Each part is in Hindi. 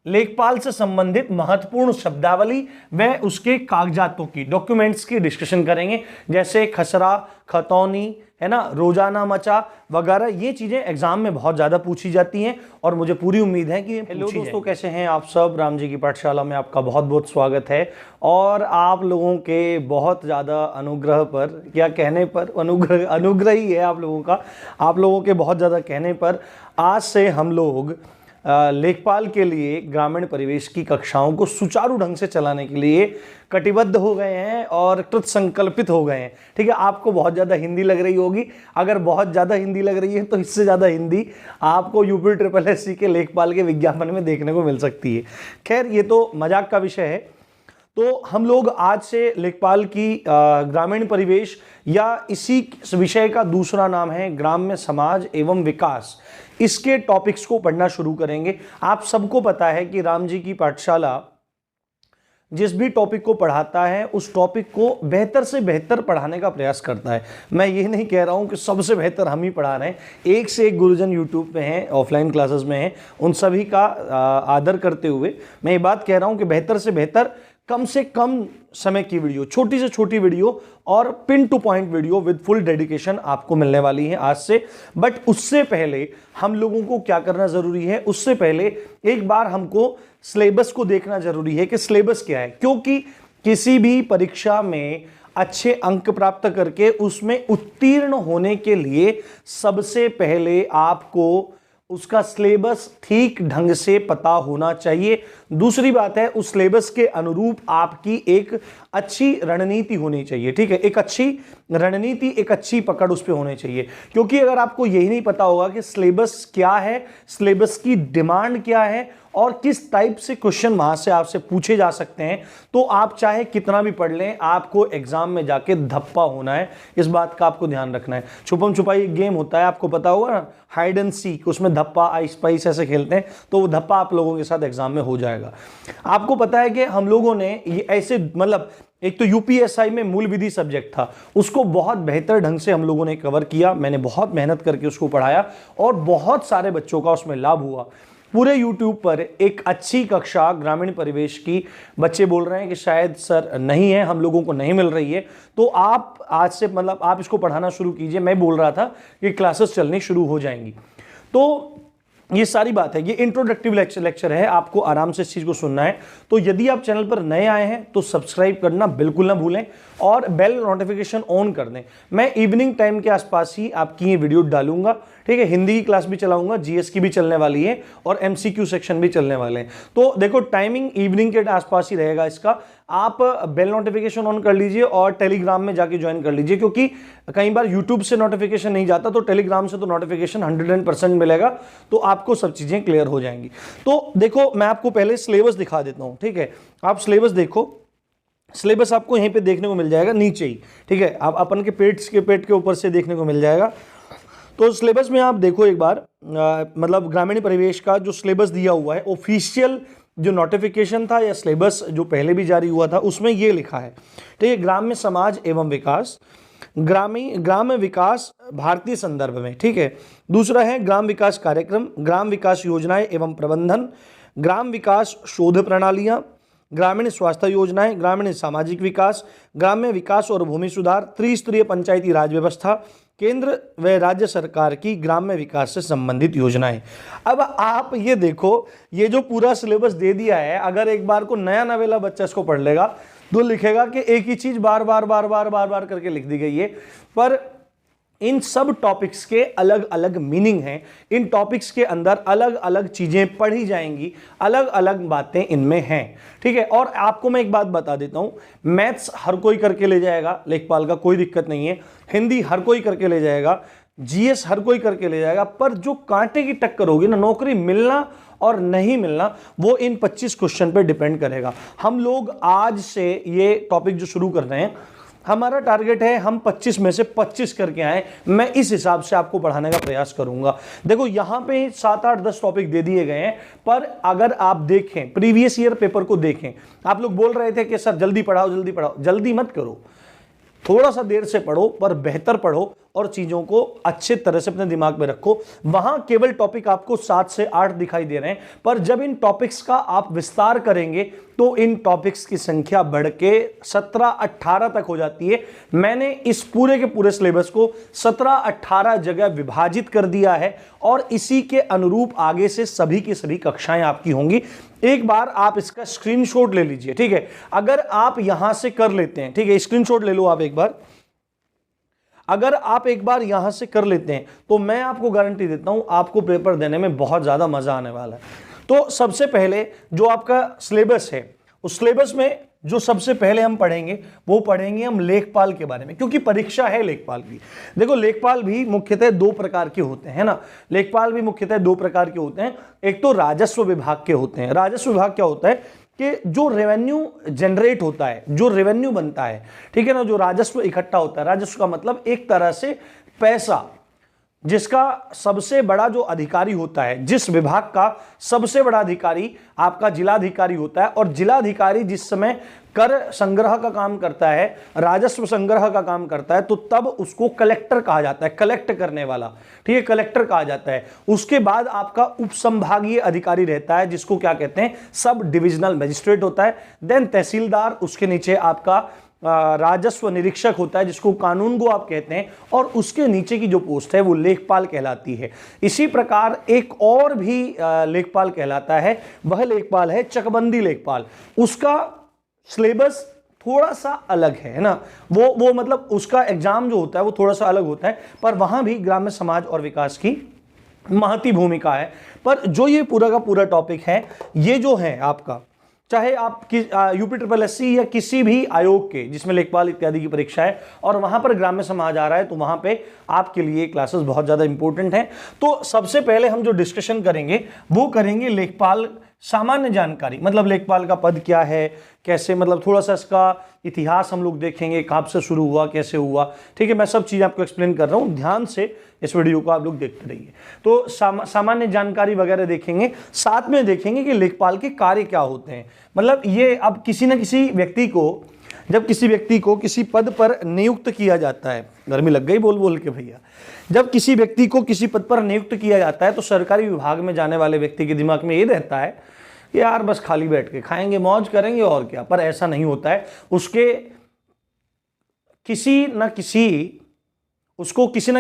लेखपाल से संबंधित महत्वपूर्ण शब्दावली व उसके कागजातों की, डॉक्यूमेंट्स की डिस्कशन करेंगे, जैसे खसरा, खतौनी, है ना, रोजाना मचा वगैरह। ये चीजें एग्जाम में बहुत ज्यादा पूछी जाती हैं और मुझे पूरी उम्मीद है कि हेलो दोस्तों, कैसे हैं आप सब। राम जी की पाठशाला में आपका बहुत बहुत स्वागत है। और आप लोगों के बहुत ज़्यादा अनुग्रह पर, क्या कहने पर, अनुग्रह ही है आप लोगों का, आप लोगों के बहुत ज़्यादा कहने पर आज से हम लोग लेखपाल के लिए ग्रामीण परिवेश की कक्षाओं को सुचारू ढंग से चलाने के लिए कटिबद्ध हो गए हैं और कृत संकल्पित हो गए हैं। ठीक है, आपको बहुत ज़्यादा हिंदी लग रही होगी, अगर बहुत ज़्यादा हिंदी लग रही है तो इससे ज़्यादा हिंदी आपको UPSSC के लेखपाल के विज्ञापन में देखने को मिल सकती है। खैर, ये तो मजाक का विषय है। तो हम लोग आज से लेखपाल की ग्रामीण परिवेश या इसी विषय का दूसरा नाम है ग्राम्य समाज एवं विकास, इसके टॉपिक्स को पढ़ना शुरू करेंगे। आप सबको पता है कि राम जी की पाठशाला जिस भी टॉपिक को पढ़ाता है उस टॉपिक को बेहतर से बेहतर पढ़ाने का प्रयास करता है। मैं ये नहीं कह रहा हूँ कि सबसे बेहतर हम ही पढ़ा रहे हैं, एक से एक गुरुजन यूट्यूब पे हैं, ऑफलाइन क्लासेस में हैं, उन सभी का आदर करते हुए मैं ये बात कह रहा हूँ कि बेहतर से बेहतर, कम से कम समय की वीडियो, छोटी से छोटी वीडियो और pin two point video with full dedication आपको मिलने वाली है आज से। बट उससे पहले हम लोगों को क्या करना जरूरी है, उससे पहले एक बार हमको सिलेबस को देखना जरूरी है कि सिलेबस क्या है, क्योंकि किसी भी परीक्षा में अच्छे अंक प्राप्त करके उसमें उत्तीर्ण होने के लिए सबसे पहले आपको उसका सिलेबस ठीक ढंग से पता होना चाहिए। दूसरी बात है, उस सिलेबस के अनुरूप आपकी एक अच्छी रणनीति होनी चाहिए। ठीक है, एक अच्छी रणनीति, एक अच्छी पकड़ उस पर होनी चाहिए, क्योंकि अगर आपको यही नहीं पता होगा कि सिलेबस क्या है, सिलेबस की डिमांड क्या है और किस टाइप से क्वेश्चन वहां से आपसे पूछे जा सकते हैं, तो आप चाहे कितना भी पढ़ लें, आपको एग्जाम में जाके धप्पा होना है। इस बात का आपको ध्यान रखना है। छुपम छुपाई एक गेम होता है, आपको पता होगा ना, हाइड एंड सीक, उसमें धप्पा आइस पाइस ऐसे खेलते हैं, तो वो धप्पा आप लोगों के साथ एग्जाम में हो जाएगा। आपको पता है कि हम लोगों ने ये ऐसे, मतलब एक तो UPSI में मूल विधि सब्जेक्ट था, उसको बहुत बेहतर ढंग से हम लोगों ने कवर किया। मैंने बहुत मेहनत करके उसको पढ़ाया और बहुत सारे बच्चों का उसमें लाभ हुआ। पूरे YouTube पर एक अच्छी कक्षा ग्रामीण परिवेश की बच्चे बोल रहे हैं कि शायद सर नहीं है, हम लोगों को नहीं मिल रही है, तो आप आज से, मतलब आप इसको पढ़ाना शुरू कीजिए। मैं बोल रहा था कि क्लासेस चलनी शुरू हो जाएंगी। तो ये सारी बात है, ये इंट्रोडक्टिव लेक्चर है, आपको आराम से इस चीज को सुनना है। तो यदि आप चैनल पर नए आए हैं तो सब्सक्राइब करना बिल्कुल ना भूलें और बेल नोटिफिकेशन ऑन कर दें। मैं इवनिंग टाइम के आसपास ही आपकी ये वीडियो डालूंगा। ठीक है, हिंदी की क्लास भी चलाऊंगा, GS की भी चलने वाली है और MCQ सेक्शन भी चलने वाले हैं। तो देखो, टाइमिंग इवनिंग के आसपास ही रहेगा इसका। आप बेल नोटिफिकेशन ऑन कर लीजिए और टेलीग्राम में जाके ज्वाइन कर लीजिए, क्योंकि कई बार यूट्यूब से नोटिफिकेशन नहीं जाता, तो टेलीग्राम से तो नोटिफिकेशन 100% मिलेगा, तो आपको सब चीजें क्लियर हो जाएंगी। तो देखो, मैं आपको पहले सिलेबस दिखा देता हूं। ठीक है, आप सिलेबस देखो, सिलेबस आपको यहीं पे देखने को मिल जाएगा नीचे ही। ठीक है, आप अपन के पेट के ऊपर से देखने को मिल जाएगा। तो सिलेबस में आप देखो एक बार, मतलब ग्रामीण परिवेश का जो सिलेबस दिया हुआ है, ऑफिशियल जो नोटिफिकेशन था या सिलेबस जो पहले भी जारी हुआ था, उसमें ये लिखा है। ठीक है, ग्राम्य समाज एवं विकास, ग्राम्य विकास भारतीय संदर्भ में। ठीक है, दूसरा है ग्राम विकास कार्यक्रम, ग्राम विकास योजनाएं एवं प्रबंधन, ग्राम विकास शोध प्रणालियां, ग्रामीण स्वास्थ्य योजनाएं, ग्रामीण सामाजिक विकास, ग्राम्य विकास और भूमि सुधार, त्रिस्तरीय पंचायती राज व्यवस्था, केंद्र व राज्य सरकार की ग्राम्य विकास से संबंधित योजनाएं। अब आप ये देखो, ये जो पूरा सिलेबस दे दिया है, अगर एक बार को नया नवेला बच्चा इसको पढ़ लेगा तो लिखेगा कि एक ही चीज बार बार करके लिख दी गई है। पर इन सब टॉपिक्स के अलग अलग मीनिंग हैं, इन टॉपिक्स के अंदर अलग अलग चीजें पढ़ी जाएंगी, अलग अलग बातें इनमें हैं। ठीक है, और आपको मैं एक बात बता देता हूं, मैथ्स हर कोई करके ले जाएगा लेखपाल का, कोई दिक्कत नहीं है। हिंदी हर कोई करके ले जाएगा, GS हर कोई करके ले जाएगा, पर जो कांटे की टक्कर होगी ना, नौकरी मिलना और नहीं मिलना, वो इन 25 क्वेश्चन पर डिपेंड करेगा। हम लोग आज से ये टॉपिक जो शुरू कर रहे हैं, हमारा टारगेट है हम 25 में से 25 करके आए। मैं इस हिसाब से आपको पढ़ाने का प्रयास करूंगा। देखो, यहां पे 7, 8, 10 टॉपिक दे दिए गए हैं, पर अगर आप देखें प्रीवियस ईयर पेपर को देखें, आप लोग बोल रहे थे कि सर जल्दी पढ़ाओ, जल्दी पढ़ाओ। जल्दी मत करो, थोड़ा सा देर से पढ़ो, पर बेहतर पढ़ो और चीजों को अच्छे तरह से अपने दिमाग में रखो। वहां केवल टॉपिक आपको 7 से 8 दिखाई दे रहे हैं, पर जब इन टॉपिक्स का आप विस्तार करेंगे तो इन टॉपिक्स की संख्या बढ़ के 17-18 तक हो जाती है। मैंने इस पूरे के पूरे सिलेबस को 17-18 जगह विभाजित कर दिया है और इसी के अनुरूप आगे से सभी की सभी कक्षाएं आपकी होंगी। एक बार आप इसका स्क्रीनशॉट ले लीजिए, ठीक है। अगर आप यहां से कर लेते हैं, ठीक है, स्क्रीनशॉट ले लो आप एक बार। अगर आप एक बार यहां से कर लेते हैं तो मैं आपको गारंटी देता हूं आपको पेपर देने में बहुत ज्यादा मजा आने वाला है। तो सबसे पहले जो आपका सिलेबस है, उस सिलेबस में जो सबसे पहले हम पढ़ेंगे वो पढ़ेंगे हम लेखपाल के बारे में, क्योंकि परीक्षा है लेखपाल की। देखो लेखपाल भी मुख्यतः 2 प्रकार के होते हैं ना, लेखपाल भी मुख्यतः 2 प्रकार के होते हैं। एक तो राजस्व विभाग के होते हैं। राजस्व विभाग क्या होता है कि जो रेवेन्यू जनरेट होता है, जो रेवेन्यू बनता है, ठीक है ना, जो राजस्व इकट्ठा होता है। राजस्व का मतलब एक तरह से पैसा, जिसका सबसे बड़ा जो अधिकारी होता है, जिस विभाग का सबसे बड़ा अधिकारी आपका जिलाधिकारी होता है, और जिलाधिकारी जिस समय कर संग्रह का काम करता है, राजस्व संग्रह का काम करता है, तो तब उसको कलेक्टर कहा जाता है, कलेक्ट करने वाला, ठीक है, कलेक्टर कहा जाता है। उसके बाद आपका उपसंभागीय अधिकारी रहता है, जिसको क्या कहते हैं, सब डिविजनल मजिस्ट्रेट होता है। देन तहसीलदार, उसके नीचे आपका राजस्व निरीक्षक होता है, जिसको कानूनगो आप कहते हैं, और उसके नीचे की जो पोस्ट है वो लेखपाल कहलाती है। इसी प्रकार एक और भी लेखपाल कहलाता है, वह लेखपाल है चकबंदी लेखपाल। उसका सिलेबस थोड़ा सा अलग है ना, वो मतलब उसका एग्जाम जो होता है वो थोड़ा सा अलग होता है, पर वहां भी ग्राम्य समाज और विकास की महती भूमिका है। पर जो ये पूरा का पूरा टॉपिक है, ये जो है आपका, चाहे आप UPSSC या किसी भी आयोग के जिसमें लेखपाल इत्यादि की परीक्षा है और वहां पर ग्राम्य समाज आ रहा है, तो वहां पे आपके लिए क्लासेस बहुत ज्यादा इंपॉर्टेंट हैं। तो सबसे पहले हम जो डिस्कशन करेंगे वो करेंगे लेखपाल सामान्य जानकारी, मतलब लेखपाल का पद क्या है, कैसे, मतलब थोड़ा सा इसका इतिहास हम लोग देखेंगे, कब से शुरू हुआ, कैसे हुआ, ठीक है। मैं सब चीज़ आपको एक्सप्लेन कर रहा हूँ, ध्यान से इस वीडियो को आप लोग देखते रहिए। तो सामान्य जानकारी वगैरह देखेंगे, साथ में देखेंगे कि लेखपाल के कार्य क्या होते हैं। मतलब ये अब किसी न किसी व्यक्ति को, जब किसी व्यक्ति को किसी पद पर नियुक्त किया जाता है, गर्मी लग गई बोल बोल के भैया, जब किसी व्यक्ति को किसी पद पर नियुक्त किया जाता है तो सरकारी विभाग में जाने वाले व्यक्ति के दिमाग में ये रहता है कि यार बस खाली बैठ के खाएंगे, मौज करेंगे और क्या। पर ऐसा नहीं होता है, उसके किसी न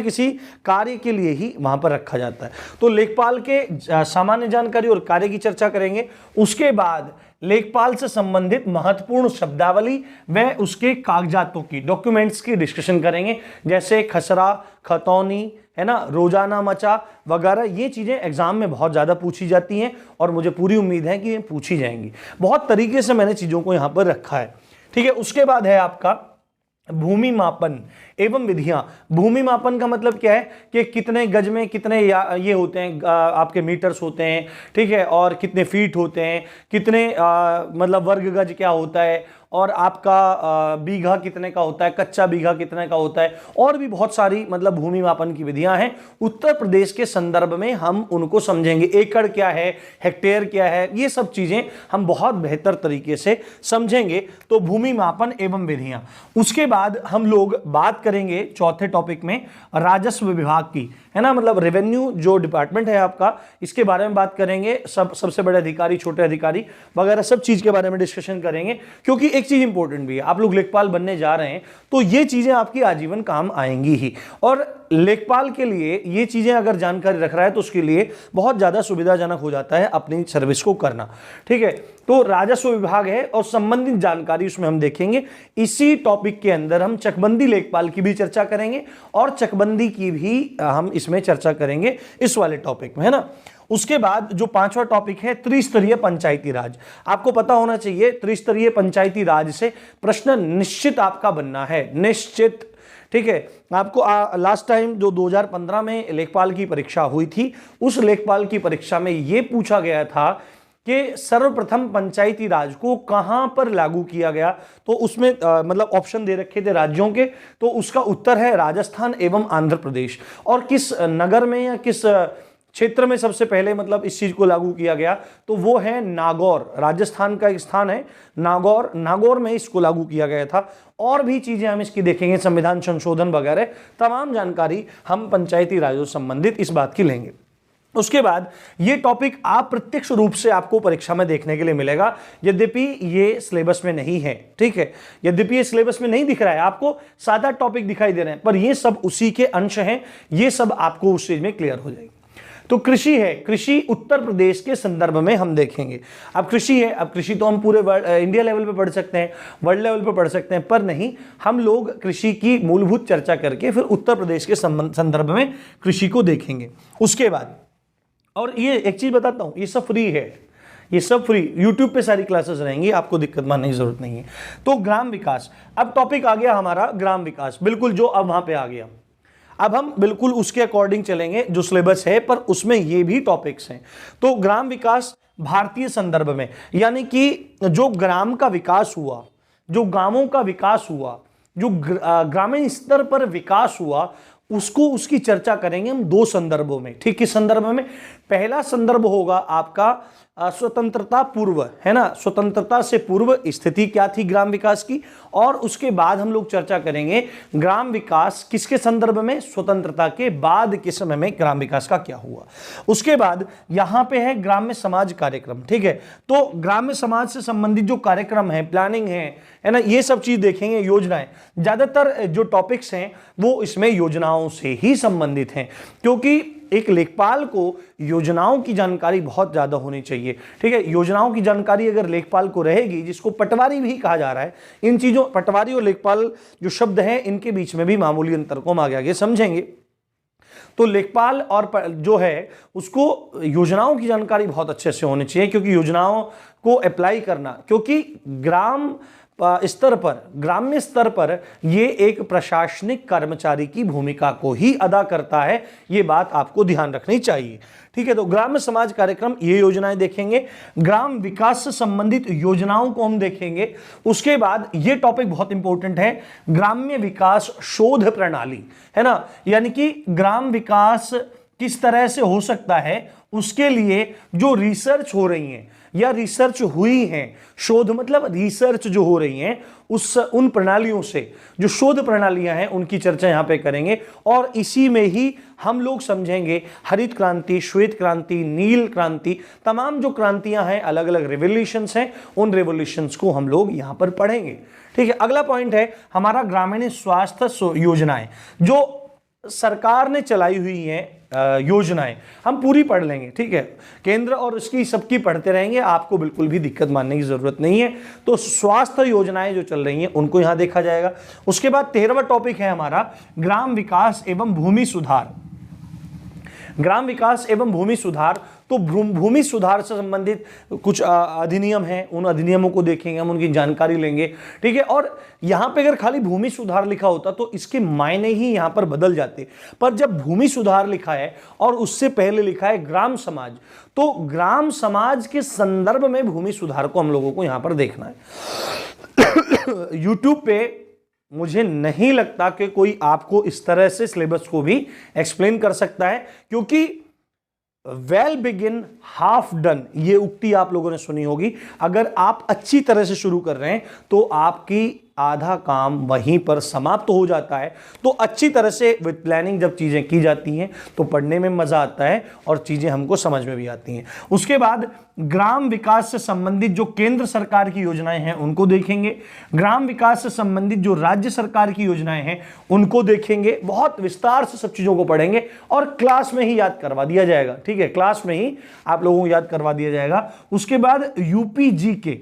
किसी कार्य के लिए ही वहां पर रखा जाता है। तो लेखपाल के सामान्य जानकारी और कार्य की चर्चा करेंगे। उसके बाद लेखपाल से संबंधित महत्वपूर्ण शब्दावली व उसके कागजातों की, डॉक्यूमेंट्स की डिस्कशन करेंगे, जैसे खसरा, खतौनी, है ना, रोजाना मचा वगैरह। ये चीजें एग्जाम में बहुत ज्यादा पूछी जाती हैं और मुझे पूरी उम्मीद है कि ये पूछी जाएंगी। बहुत तरीके से मैंने चीजों को यहां पर रखा है, ठीक है। उसके बाद है आपका भूमि मापन एवं विधियां। भूमि मापन का मतलब क्या है कि कितने गज में कितने ये होते हैं, आपके मीटर्स होते हैं, ठीक है, और कितने फीट होते हैं, कितने मतलब वर्ग गज क्या होता है, और आपका बीघा कितने का होता है, कच्चा बीघा कितने का होता है, और भी बहुत सारी मतलब भूमि मापन की विधियां हैं। उत्तर प्रदेश के संदर्भ में हम उनको समझेंगे, एकड़ क्या है, हेक्टेयर क्या है, ये सब चीजें हम बहुत बेहतर तरीके से समझेंगे। तो भूमि मापन एवं विधियां। उसके बाद हम लोग बात करेंगे चौथे टॉपिक में राजस्व विभाग की, है ना, मतलब रेवेन्यू जो डिपार्टमेंट है आपका, इसके बारे में बात करेंगे। सबसे बड़े अधिकारी, छोटे अधिकारी वगैरह सब चीज के बारे में डिस्कशन करेंगे, क्योंकि एक चीज इंपॉर्टेंट भी है, आप लोग लेखपाल बनने जा रहे हैं तो ये चीजें आपकी आजीवन काम आएंगी ही। और लेखपाल के लिए ये चीजें अगर जानकारी रख रहा है तो उसके लिए बहुत ज्यादा सुविधाजनक हो जाता है अपनी सर्विस को करना, ठीक है। तो राजस्व विभाग है और संबंधित जानकारी उसमें हम देखेंगे। इसी टॉपिक के अंदर हम चकबंदी लेखपाल की भी चर्चा करेंगे और चकबंदी की भी हम इसमें चर्चा करेंगे इस वाले टॉपिक में, है ना। उसके बाद जो 5वां टॉपिक है त्रिस्तरीय पंचायती राज। आपको पता होना चाहिए त्रिस्तरीय पंचायती राज से प्रश्न निश्चित आपका बनना है, निश्चित, ठीक है। आपको लास्ट टाइम जो 2015 में लेखपाल की परीक्षा हुई थी, उस लेखपाल की परीक्षा में यह पूछा गया था कि सर्वप्रथम पंचायती राज को कहां पर लागू किया गया। तो उसमें मतलब ऑप्शन दे रखे थे राज्यों के, तो उसका उत्तर है राजस्थान एवं आंध्र प्रदेश। और किस नगर में या किस क्षेत्र में सबसे पहले मतलब इस चीज को लागू किया गया तो वो है नागौर, राजस्थान का एक स्थान है नागौर, नागौर में इसको लागू किया गया था। और भी चीजें हम इसकी देखेंगे, संविधान संशोधन वगैरह तमाम जानकारी हम पंचायती राज से संबंधित इस बात की लेंगे। उसके बाद ये टॉपिक आप प्रत्यक्ष रूप से आपको परीक्षा में देखने के लिए मिलेगा, यद्यपि ये सिलेबस में नहीं है, ठीक है, यद्यपि ये सिलेबस में नहीं दिख रहा है, आपको सादा टॉपिक दिखाई दे रहे हैं, पर ये सब उसी के अंश हैं, ये सब आपको उस चीज में क्लियर हो जाएगी। तो कृषि है, कृषि उत्तर प्रदेश के संदर्भ में हम देखेंगे। अब कृषि है, अब कृषि तो हम पूरे इंडिया लेवल पे पढ़ सकते हैं, वर्ल्ड लेवल पे पढ़ सकते हैं, पर नहीं, हम लोग कृषि की मूलभूत चर्चा करके फिर उत्तर प्रदेश के संदर्भ में कृषि को देखेंगे। उसके बाद, और ये एक चीज बताता हूं, ये सब फ्री है, ये सब फ्री, यूट्यूब पे सारी क्लासेस रहेंगी, आपको दिक्कत मानने की जरूरत नहीं है। तो ग्राम विकास, अब टॉपिक आ गया हमारा ग्राम विकास, बिल्कुल जो अब वहां पे आ गया। अब हम बिल्कुल उसके अकॉर्डिंग चलेंगे जो सिलेबस है, पर उसमें ये भी टॉपिक्स हैं। तो ग्राम विकास भारतीय संदर्भ में, यानी कि जो ग्राम का विकास हुआ, जो गांवों का विकास हुआ, जो ग्रामीण स्तर पर विकास हुआ, उसको उसकी चर्चा करेंगे हम दो संदर्भों में। ठीक, किस संदर्भ में? पहला संदर्भ होगा आपका स्वतंत्रता पूर्व, है ना, स्वतंत्रता से पूर्व स्थिति क्या थी ग्राम विकास की, और उसके बाद हम लोग चर्चा करेंगे ग्राम विकास किसके संदर्भ में, स्वतंत्रता के बाद के समय में ग्राम विकास का क्या हुआ। उसके बाद यहां पे है ग्राम्य समाज कार्यक्रम, ठीक है, तो ग्राम्य समाज से संबंधित जो कार्यक्रम है, प्लानिंग है ना, ये सब चीज देखेंगे, योजनाएं, ज्यादातर जो टॉपिक्स हैं वो इसमें योजनाओं से ही संबंधित हैं, क्योंकि एक लेखपाल को योजनाओं की जानकारी बहुत ज्यादा होनी चाहिए। ठीक है, योजनाओं की जानकारी अगर लेखपाल को रहेगी, जिसको पटवारी भी कहा जा रहा है, इन चीजों, पटवारी और लेखपाल जो शब्द हैं इनके बीच में भी मामूली अंतर को हम आगे आगे समझेंगे। तो लेखपाल और जो है उसको योजनाओं की जानकारी बहुत अच्छे से होनी चाहिए, क्योंकि योजनाओं को अप्लाई करना, क्योंकि ग्राम स्तर पर, ग्राम्य स्तर पर ये एक प्रशासनिक कर्मचारी की भूमिका को ही अदा करता है, ये बात आपको ध्यान रखनी चाहिए। ठीक है, तो ग्राम्य समाज कार्यक्रम, ये योजनाएं देखेंगे, ग्राम विकास से संबंधित योजनाओं को हम देखेंगे। उसके बाद ये टॉपिक बहुत इंपॉर्टेंट है, ग्राम्य विकास शोध प्रणाली, है ना, यानी कि ग्राम विकास किस तरह से हो सकता है, उसके लिए जो रिसर्च हो रही है या रिसर्च हुई है, शोध मतलब रिसर्च जो हो रही है, उन प्रणालियों से जो शोध प्रणालियां हैं उनकी चर्चा यहां पे करेंगे। और इसी में ही हम लोग समझेंगे हरित क्रांति, श्वेत क्रांति, नील क्रांति, तमाम जो क्रांतियां हैं, अलग अलग रेवोल्यूशंस हैं, उन रेवोल्यूशंस को हम लोग यहां पर पढ़ेंगे। ठीक है, अगला पॉइंट है हमारा ग्रामीण स्वास्थ्य योजनाएं, जो सरकार ने चलाई हुई है योजनाएं, हम पूरी पढ़ लेंगे। ठीक है, केंद्र और उसकी सबकी पढ़ते रहेंगे, आपको बिल्कुल भी दिक्कत मानने की जरूरत नहीं है। तो स्वास्थ्य योजनाएं जो चल रही हैं उनको यहां देखा जाएगा। उसके बाद 13वां टॉपिक है हमारा ग्राम विकास एवं भूमि सुधार। ग्राम विकास एवं भूमि सुधार, तो भूमि सुधार से संबंधित कुछ अधिनियम हैं, उन अधिनियमों को देखेंगे, हम उनकी जानकारी लेंगे। ठीक है, और यहां पे अगर खाली भूमि सुधार लिखा होता तो इसके मायने ही यहां पर बदल जाते, पर जब भूमि सुधार लिखा है और उससे पहले लिखा है ग्राम समाज, तो ग्राम समाज के संदर्भ में भूमि सुधार को हम लोगों को यहां पर देखना है। यूट्यूब पे मुझे नहीं लगता कि कोई आपको इस तरह से सिलेबस को भी एक्सप्लेन कर सकता है, क्योंकि वेल बिगिन हाफ डन, ये उक्ति आप लोगों ने सुनी होगी। अगर आप अच्छी तरह से शुरू कर रहे हैं तो आपकी आधा काम वहीं पर समाप्त हो जाता है। तो अच्छी तरह से विद प्लानिंग जब चीजें की जाती हैं तो पढ़ने में मजा आता है और चीजें हमको समझ में भी आती हैं। उसके बाद ग्राम विकास से संबंधित जो केंद्र सरकार की योजनाएं हैं उनको देखेंगे, ग्राम विकास से संबंधित जो राज्य सरकार की योजनाएं हैं उनको देखेंगे, बहुत विस्तार से सब चीजों को पढ़ेंगे और क्लास में ही याद करवा दिया जाएगा। ठीक है, क्लास में ही आप लोगों को याद करवा दिया जाएगा। उसके बाद यूपीजी के,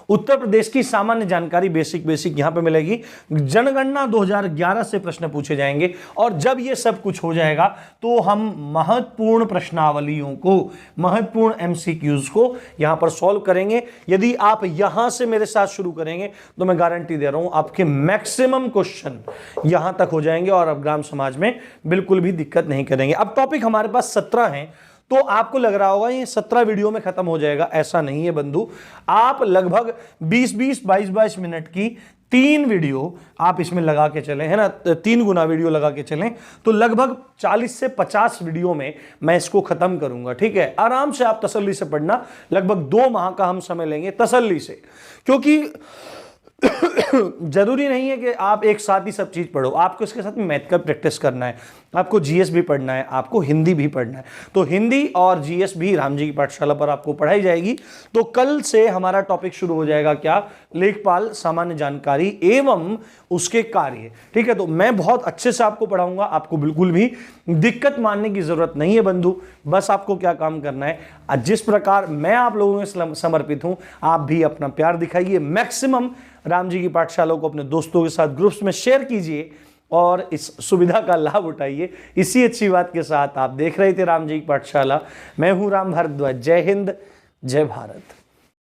उत्तर प्रदेश की सामान्य जानकारी बेसिक यहां पे मिलेगी। जनगणना 2011 से प्रश्न पूछे जाएंगे, और जब ये सब कुछ हो जाएगा तो हम महत्वपूर्ण प्रश्नावलियों को, महत्वपूर्ण एमसीक्यूज को यहां पर सॉल्व करेंगे। यदि आप यहां से मेरे साथ शुरू करेंगे तो मैं गारंटी दे रहा हूं आपके मैक्सिमम क्वेश्चन यहां तक हो जाएंगे और अब ग्राम समाज में बिल्कुल भी दिक्कत नहीं करेंगे। अब टॉपिक हमारे पास 17 हैं, तो आपको लग रहा होगा ये 17 वीडियो में खत्म हो जाएगा, ऐसा नहीं है बंधु। आप लगभग 20-20, 22-22 मिनट की 3 वीडियो आप इसमें लगा के चलें, है ना, 3 गुना वीडियो लगा के चलें तो लगभग 40 से 50 वीडियो में मैं इसको खत्म करूंगा। ठीक है, आराम से आप तसल्ली से पढ़ना, लगभग 2 माह का हम समय लेंगे तसल्ली से, क्योंकि जरूरी नहीं है कि आप एक साथ ही सब चीज पढ़ो, आपको इसके साथ में मैथ का प्रैक्टिस करना है, आपको जीएस भी पढ़ना है, आपको हिंदी भी पढ़ना है। तो हिंदी और जीएस भी राम जी की पाठशाला पर आपको पढ़ाई जाएगी। तो कल से हमारा टॉपिक शुरू हो जाएगा, क्या, लेखपाल सामान्य जानकारी एवं उसके कार्य। ठीक है, तो मैं बहुत अच्छे से आपको पढ़ाऊंगा, आपको बिल्कुल भी दिक्कत मानने की जरूरत नहीं है बंधु। बस आपको क्या काम करना है, जिस प्रकार मैं आप लोगों में समर्पित हूं, आप भी अपना प्यार दिखाइए, मैक्सिमम राम जी की पाठशाला को अपने दोस्तों के साथ ग्रुप्स में शेयर कीजिए और इस सुविधा का लाभ उठाइए। इसी अच्छी बात के साथ आप देख रहे थे राम जी की पाठशाला, मैं हूं राम भारद्वाज। जय हिंद, जय भारत।